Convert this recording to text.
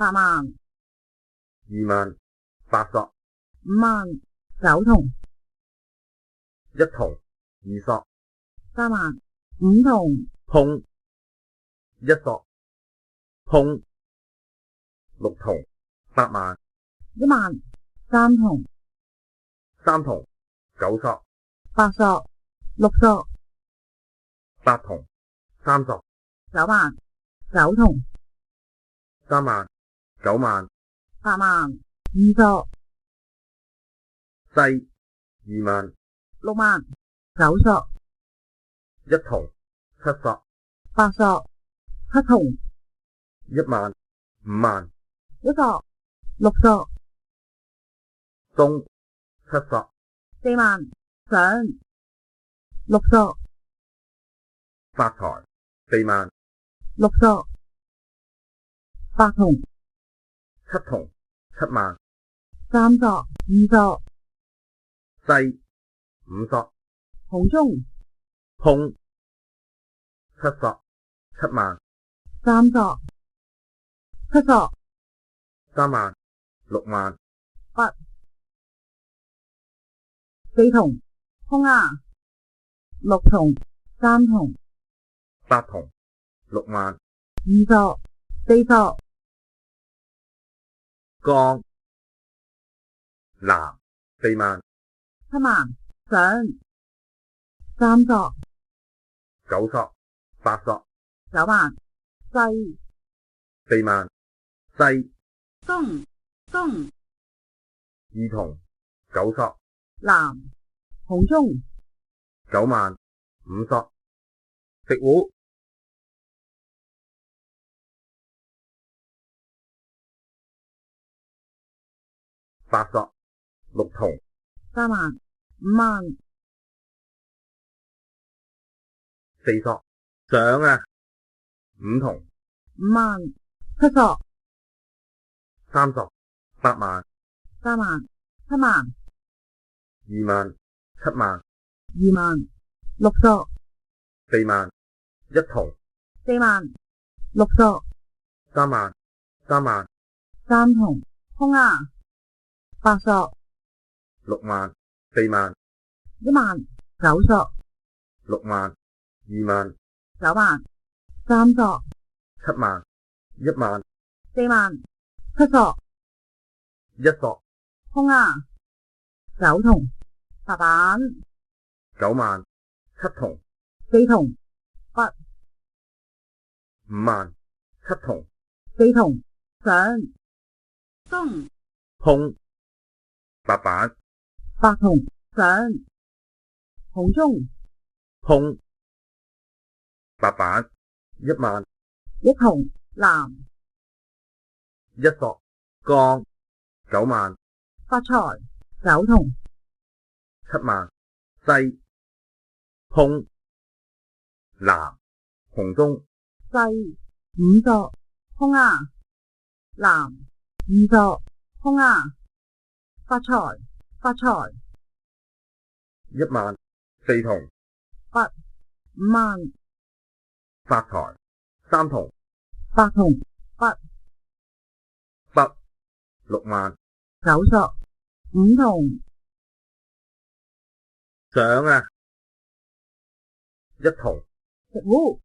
8萬、 2萬、8索、 5萬、9銅、 1銅、2索、 3萬、5銅、 碰、1索、碰、6銅、8萬、 1萬、3銅、 3銅、9索、 8索、6索、 8銅、3索、 9萬、9銅、 3萬、9萬、 8萬、2索、西、2萬、 6萬、9索、 1銅、7索、 8索、7銅、 1萬、5萬、 1索、6索、東、7索、 4萬、上、6索、發財、4萬、 6索、8銅、 7銅、7萬、 3索、2索、西、5索、紅中、碰、7索、7萬、 3索、7索、 3萬、6萬、8、4銅，碰啊，6銅、3銅、 8銅、6萬、 2索、4索、江、南、4萬、 7萬、上、3索、 9索、8索、 9萬、西、 4萬、西、東、東、 2銅、9索、南、紅中、 9萬、5索、食糊、8索、6銅、 3萬、5萬、 4索、上啊，5銅、 5萬、7索、 3索、8萬、 3萬、7萬、 2萬、7萬、 2萬、6索、 4萬、1銅、 4萬、6索、 3萬、3萬、 3銅，碰啊，8索、 6萬、4萬、 1萬、9索、 6萬、2萬、 9萬、3索、 7萬、1萬、 4萬、7索、 1索、碰啊，9銅，白板、 9萬、7銅、 4銅，筆、 5萬、7銅、 4銅，上、東、碰、白板、 8銅，上、紅中、碰、白板、1萬、 1銅，南、 1索、江、9萬、發財，9銅， 7萬、西、碰、南、紅中、西、5索，碰啊，南、2索，碰啊，發財，發財， 1萬、4銅、筆、5萬、發財、3銅、 8銅，筆、北、6萬、 9索， 5銅，上啊，1銅、食糊。